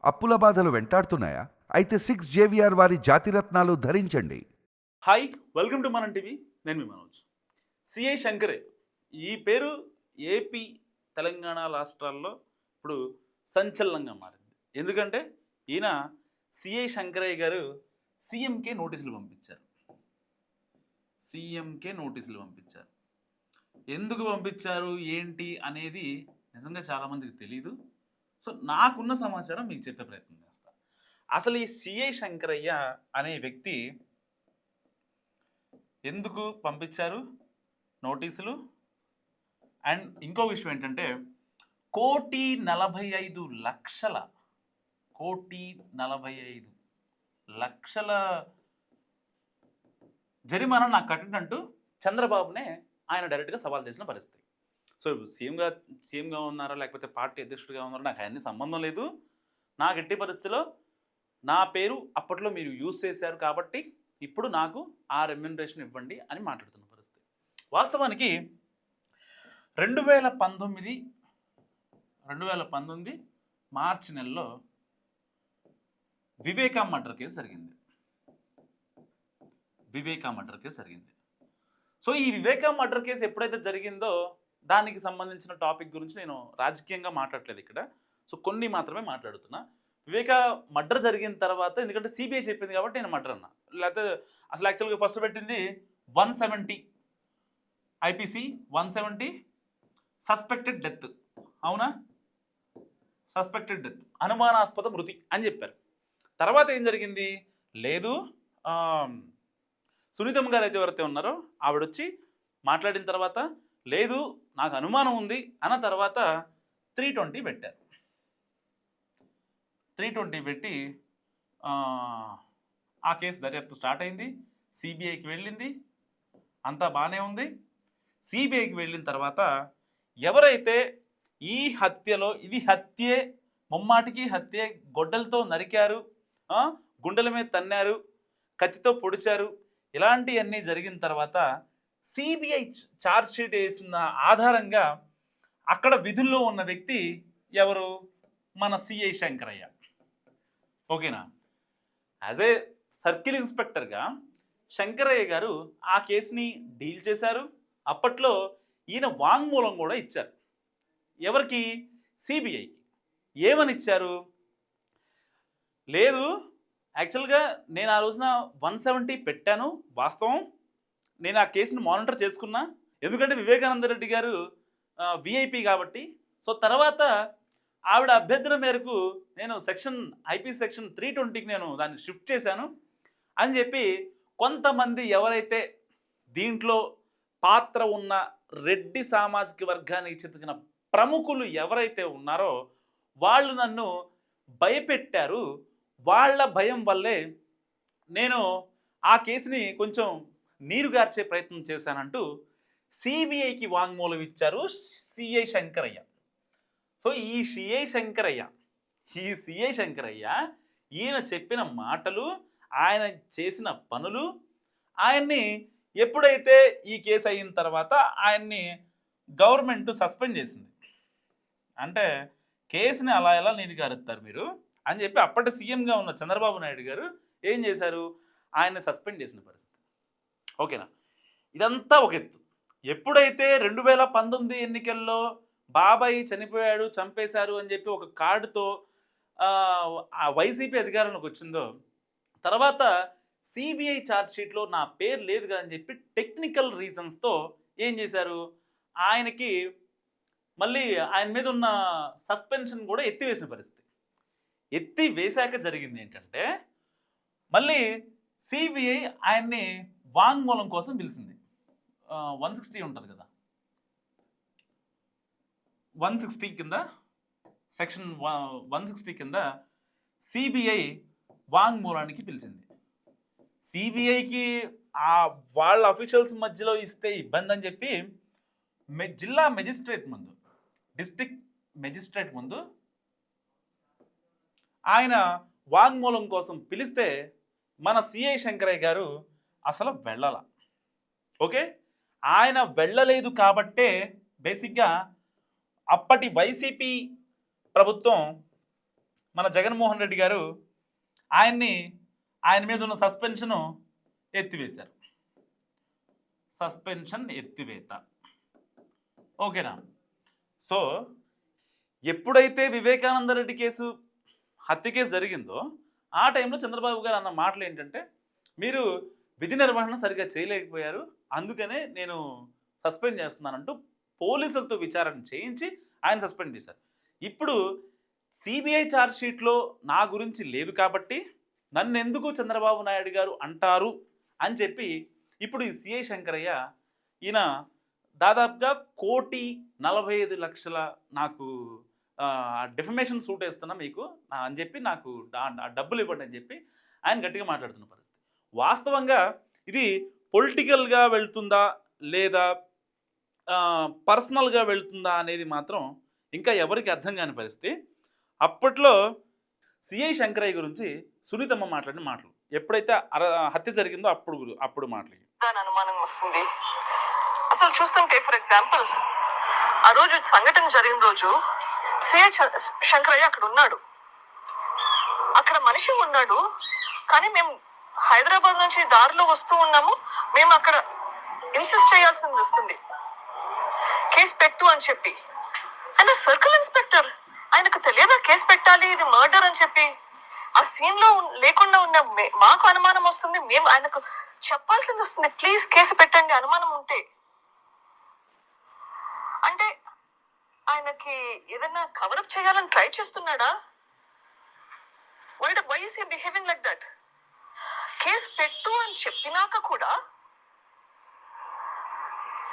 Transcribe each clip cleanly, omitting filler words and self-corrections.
అప్పుల బాధలు వెంటాడుతున్నాయా? అయితే 6 జేవిఆర్ వారి జాతిరత్నాలు ధరించండి. హాయ్, వెల్కమ్ టు మనం టీవీ. నేను మీ మనోజ్. సిఐ శంకరే ఈ పేరు ఏపీ, తెలంగాణ రాష్ట్రాల్లో ఇప్పుడు సంచలనంగా మారింది. ఎందుకంటే ఈయన సిఐ శంకరయ్య గారు సీఎంకే నోటీసులు పంపించారు. సీఎంకే నోటీసులు పంపించారు. ఎందుకు పంపించారు ఏంటి అనేది నిజంగా చాలామందికి తెలీదు. సో నాకున్న సమాచారం మీకు చెప్పే ప్రయత్నం చేస్తా. అసలు ఈ సిఐ శంకరయ్య అనే వ్యక్తి ఎందుకు పంపించారు నోటీసులు? అండ్ ఇంకో విషయం ఏంటంటే 1,45,00,000 జరిమానా నాకు కట్టినట్టు చంద్రబాబునే ఆయన డైరెక్ట్గా సవాల్ చేసిన పరిస్థితి. సో సీఎంగా ఉన్నారా లేకపోతే పార్టీ అధ్యక్షుడిగా ఉన్నారా నాకు అన్ని సంబంధం లేదు. నాకు ఎట్టి పరిస్థితిలో నా పేరు అప్పట్లో మీరు యూజ్ చేశారు కాబట్టి ఇప్పుడు నాకు ఆ రెమ్యూనరేషన్ ఇవ్వండి అని మాట్లాడుతున్న పరిస్థితి. వాస్తవానికి 2019 మార్చి నెలలో వివేకా మర్డర్ కేసు జరిగింది. సో ఈ వివేకా మర్డర్ కేసు ఎప్పుడైతే జరిగిందో దానికి సంబంధించిన టాపిక్ గురించి నేను రాజకీయంగా మాట్లాడలేదు ఇక్కడ. సో కొన్ని మాత్రమే మాట్లాడుతున్నా. వివేకా మర్డర్ జరిగిన తర్వాత, ఎందుకంటే సిబిఐ చెప్పింది కాబట్టి నేను మర్డర్ అన్నా. లేకపోతే అసలు యాక్చువల్గా ఫస్ట్ పెట్టింది 170 ఐపీసీ 170 సస్పెక్టెడ్ డెత్. అవునా? సస్పెక్టెడ్ డెత్, అనుమానాస్పద మృతి అని చెప్పారు. తర్వాత ఏం జరిగింది? లేదు, సునీతమ్మ గారు అయితే ఎవరైతే ఉన్నారో ఆవిడొచ్చి మాట్లాడిన తర్వాత లేదు నాకు అనుమానం ఉంది అన్న తర్వాత 320 పెట్టారు. 320 పెట్టి ఆ కేసు దర్యాప్తు స్టార్ట్ అయింది. సిబిఐకి వెళ్ళింది, అంతా బాగానే ఉంది. సిబిఐకి వెళ్ళిన తర్వాత ఎవరైతే ఈ హత్యలో, ఇది హత్యే, ముమ్మాటికి హత్యే, గొడ్డలతో నరికారు, గుండెల మీద తన్నారు, కత్తితో పొడిచారు, ఇలాంటివన్నీ జరిగిన తర్వాత సిబిఐ ఛార్జ్షీట్ వేసిన ఆధారంగా అక్కడ విధుల్లో ఉన్న వ్యక్తి ఎవరు? మన సిఐ శంకరయ్య. ఓకేనా? యాజ్ ఏ సర్కిల్ ఇన్స్పెక్టర్గా శంకరయ్య గారు ఆ కేసుని డీల్ చేశారు. అప్పట్లో ఈయన వాంగ్మూలం కూడా ఇచ్చారు. ఎవరికి? సిబిఐకి. ఏమని ఇచ్చారు? లేదు, యాక్చువల్గా నేను ఆ రోజున 170 పెట్టాను, వాస్తవం. నేను ఆ కేసును మానిటర్ చేసుకున్నా, ఎందుకంటే వివేకానంద రెడ్డి గారు విఐపి కాబట్టి. సో తర్వాత ఆవిడ అభ్యర్థన మేరకు నేను ఐపీసీ సెక్షన్ 320కి నేను దాన్ని షిఫ్ట్ చేశాను అని చెప్పి కొంతమంది ఎవరైతే దీంట్లో పాత్ర ఉన్న రెడ్డి సామాజిక వర్గానికి చెందిన ప్రముఖులు ఎవరైతే ఉన్నారో వాళ్ళు నన్ను భయపెట్టారు. వాళ్ళ భయం వల్లే నేను ఆ కేసుని కొంచెం నీరుగార్చే ప్రయత్నం చేశానంటూ సిబిఐకి వాంగ్మూలం ఇచ్చారు సిఐ శంకరయ్య. సో ఈ సిఐ శంకరయ్య ఈయన చెప్పిన మాటలు, ఆయన చేసిన పనులు, ఆయన్ని ఎప్పుడైతే ఈ కేసు అయిన తర్వాత ఆయన్ని గవర్నమెంట్ సస్పెండ్ చేసింది. అంటే కేసుని అలా ఎలా నీరుగారుస్తారు మీరు అని చెప్పి అప్పటి సీఎంగా ఉన్న చంద్రబాబు నాయుడు గారు ఏం చేశారు? ఆయన్ని సస్పెండ్ చేసిన పరిస్థితి. ఓకేనా? ఇదంతా ఒక ఎత్తు. ఎప్పుడైతే 2019 ఎన్నికల్లో బాబాయ్ చనిపోయాడు, చంపేశారు అని చెప్పి ఒక కార్డుతో ఆ వైసీపీ అధికారంలోకి వచ్చిందో, తర్వాత సిబిఐ ఛార్జ్షీట్లో నా పేరు లేదు కదా అని చెప్పి టెక్నికల్ రీజన్స్తో ఏం చేశారు? ఆయనకి మళ్ళీ ఆయన మీద ఉన్న సస్పెన్షన్ కూడా ఎత్తివేసిన పరిస్థితి. ఎత్తివేశాక జరిగింది ఏంటంటే, మళ్ళీ సిబిఐ ఆయన్ని వాంగ్మూలం కోసం పిలిచింది. 160 ఉంటుంది కదా, 160 కింద, సెక్షన్ 160 కింద సిబిఐ వాంగ్మూలానికి పిలిచింది. సిబిఐకి వాళ్ళ అఫీషియల్స్ మధ్యలో ఇస్తే ఇబ్బంది అని చెప్పి జిల్లా మెజిస్ట్రేట్ ముందు, డిస్ట్రిక్ట్ మెజిస్ట్రేట్ ముందు ఆయన వాంగ్మూలం కోసం పిలిస్తే మన సిఐ శంకరయ్య గారు అసలు వెళ్ళాల. ఓకే, ఆయన వెళ్ళలేదు కాబట్టే బేసిక్గా అప్పటి వైసీపీ ప్రభుత్వం మన జగన్మోహన్ రెడ్డి గారు ఆయన మీద ఉన్న సస్పెన్షన్ ఎత్తివేశారు. సస్పెన్షన్ ఎత్తివేత. ఓకేనా? సో ఎప్పుడైతే వివేకానంద రెడ్డి కేసు హత్య కేసు జరిగిందో ఆ టైంలో చంద్రబాబు గారు అన్న మాటలు ఏంటంటే, మీరు విధి నిర్వహణ సరిగ్గా చేయలేకపోయారు, అందుకనే నేను సస్పెండ్ చేస్తున్నానంటూ పోలీసులతో విచారణ చేయించి ఆయన సస్పెండ్ చేశారు. ఇప్పుడు సిబిఐ ఛార్జ్షీట్లో నా గురించి లేదు కాబట్టి నన్ను ఎందుకు చంద్రబాబు నాయుడు గారు అంటారు అని చెప్పి ఇప్పుడు ఈ సిఐ శంకరయ్య ఈయన దాదాపుగా 1,45,00,000 నాకు డిఫమేషన్ సూట్ వేస్తున్నా మీకు అని చెప్పి నాకు డబ్బులు ఇవ్వండి అని చెప్పి ఆయన గట్టిగా మాట్లాడుతున్న పరిస్థితి. వాస్తవంగా ఇది పొలిటికల్గా వెళ్తుందా లేదా పర్సనల్గా వెళ్తుందా అనేది మాత్రం ఇంకా ఎవరికి అర్థం కాని పరిస్థితి. అప్పట్లో సిఐ శంకరయ్య గురించి సునీతమ్మ మాట్లాడిన మాటలు ఎప్పుడైతే హత్య జరిగిందో అప్పుడు మాటలు అనుమానం వస్తుంది. అసలు చూస్తుంటే ఫర్ ఎగ్జాంపుల్ ఆ రోజు సంఘటన జరిగిన రోజు సిఐ శంకరయ్య అక్కడ ఉన్నాడు, అక్కడ మనిషి ఉన్నాడు. కానీ మేము హైదరాబాద్ నుంచి దారిలో వస్తూ ఉన్నాము, మేము అక్కడ ఇన్సిస్ట్ చేయాల్సింది వస్తుంది కేసు పెట్టు అని చెప్పి. ఆయన సర్కిల్ ఇన్స్పెక్టర్, ఆయనకు తెలియదా కేసు పెట్టాలి ఇది మర్డర్ అని చెప్పి? ఆ సీన్ లో లేకుండా ఉన్న మాకు అనుమానం వస్తుంది, మేము ఆయనకు చెప్పాల్సింది వస్తుంది ప్లీజ్ కేసు పెట్టండి అనుమానం ఉంటే. అంటే ఆయనకి ఏదైనా కవరప్ చేయాలని ట్రై చేస్తున్నాడా? Why is he behaving like that? Case పెట్టు అని చెప్పినాక కూడా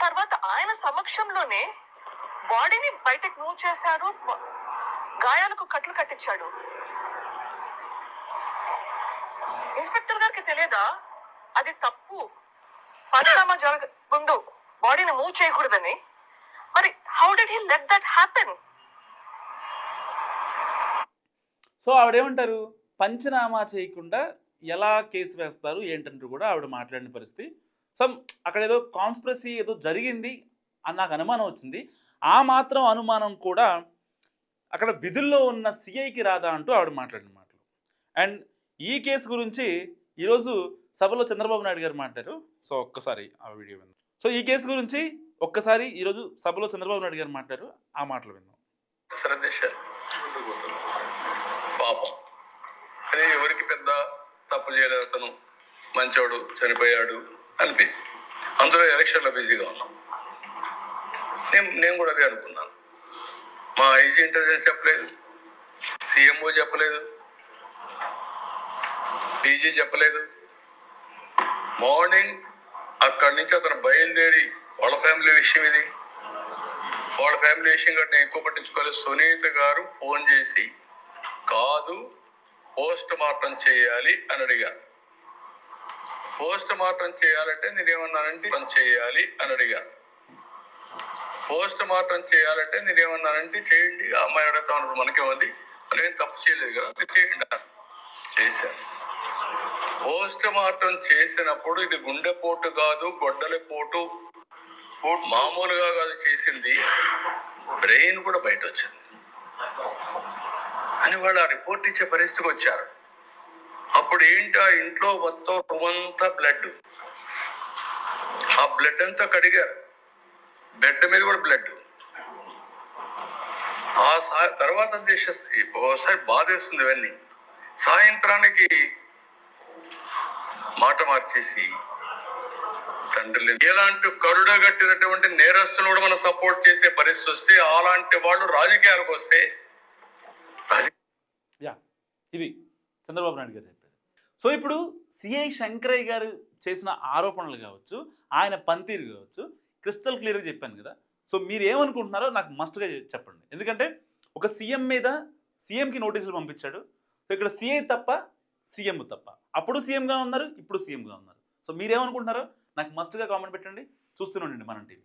తర్వాత ఆయన సమక్షంలోనే బాడీని బయటకు మూవ్ చేశాడు, గాయాలకు కట్లు కట్టించాడు. ఇన్స్పెక్టర్ గారికి తెలియదా అది తప్పు, పరిణామా జరగ ముందు బాడీని మూవ్ చేయకూడదని? మరి how did he let that happen? So ఆవిడేమంటారు, పంచనామా చేయకుండా ఎలా కేసు వేస్తారు ఏంటంటూ కూడా ఆవిడ మాట్లాడిన పరిస్థితి. అక్కడ ఏదో కాన్స్పిరసీ ఏదో జరిగింది అని నాకు అనుమానం వచ్చింది, ఆ మాత్రం అనుమానం కూడా అక్కడ విధుల్లో ఉన్న సిఐకి రాదా అంటూ ఆవిడ మాట్లాడిన మాటలు. అండ్ ఈ కేసు గురించి ఈరోజు సభలో చంద్రబాబు నాయుడు గారు మాట్లాడారు. సో ఒక్కసారి ఆ వీడియో విందాం. సో ఈ కేసు గురించి ఒక్కసారి ఈరోజు సభలో చంద్రబాబు నాయుడు గారు మాట్లాడారు, ఆ మాటలు విందాం. పాపం అదే ఎవరికి పెద్ద తప్పు చేయలేదు, అతను మంచోడు చనిపోయాడు అనిపించి అందులో ఎలక్షన్లో బిజీగా ఉన్నాం. నేను కూడా అదే అనుకున్నాను. మా ఐజీ ఇంటెలిజెన్స్ చెప్పలేదు, సీఎంఓ చెప్పలేదు, డీజీ చెప్పలేదు. మార్నింగ్ అక్కడి నుంచి అతను బయలుదేరి వాళ్ళ ఫ్యామిలీ విషయం ఇది, వాళ్ళ ఫ్యామిలీ విషయం కంటే నేను ఎక్కువ పట్టించుకోలేదు. సునీత గారు ఫోన్ చేసి కాదు పోస్ట్ మార్టం చేయాలి అని అడిగారు. పోస్ట్ మార్టం చేయాలంటే నేనేమన్నానంటే చేయాలి అని అడిగారు. పోస్ట్ మార్టం చేయాలంటే నేనేమన్నానంటే చేయండి, ఆ అమ్మాయి అడుగుతా ఉన్నారు మనకేమంది, నేను తప్పు చేయలేదు కదా చేయండి చేశాను. పోస్ట్ మార్టం చేసినప్పుడు ఇది గుండెపోటు కాదు గొడ్డలిపోటు మామూలుగా కాదు చేసింది, బ్రెయిన్ కూడా బయట వచ్చింది అని వాళ్ళు ఆ రిపోర్ట్ ఇచ్చే పరిస్థితికి వచ్చారు. అప్పుడు ఏంటి, ఆ ఇంట్లో మొత్తం రూమంతా బ్లడ్, ఆ బ్లడ్ అంతా కడిగారు, బెడ్ మీద కూడా బ్లడ్. ఆ తర్వాత ఒకసారి బాధేస్తుంది ఇవన్నీ. సాయంత్రానికి మాట మార్చేసి తండ్రి ఎలాంటి కరుడగట్టినటువంటి నేరస్తులు కూడా మనం సపోర్ట్ చేసే పరిస్థితి వస్తే, అలాంటి వాళ్ళు రాజకీయాలకు వస్తే ఇది చంద్రబాబు నాయుడు గారు చెప్పేది. సో ఇప్పుడు సిఐ శంకరయ్య గారు చేసిన ఆరోపణలు కావచ్చు, ఆయన పనితీరు కావచ్చు, క్రిస్టల్ క్లియర్గా చెప్పాను కదా. సో మీరు ఏమనుకుంటున్నారో నాకు మస్ట్గా చెప్పండి. ఎందుకంటే ఒక సీఎం మీద సీఎంకి నోటీసులు పంపించాడు. సో ఇక్కడ సిఐ తప్ప సీఎం తప్ప, అప్పుడు సీఎంగా ఉన్నారు, ఇప్పుడు సీఎంగా ఉన్నారు. సో మీరేమనుకుంటున్నారో నాకు మస్ట్గా కామెంట్ పెట్టండి. చూస్తూనే ఉండండి మనం టీవీ.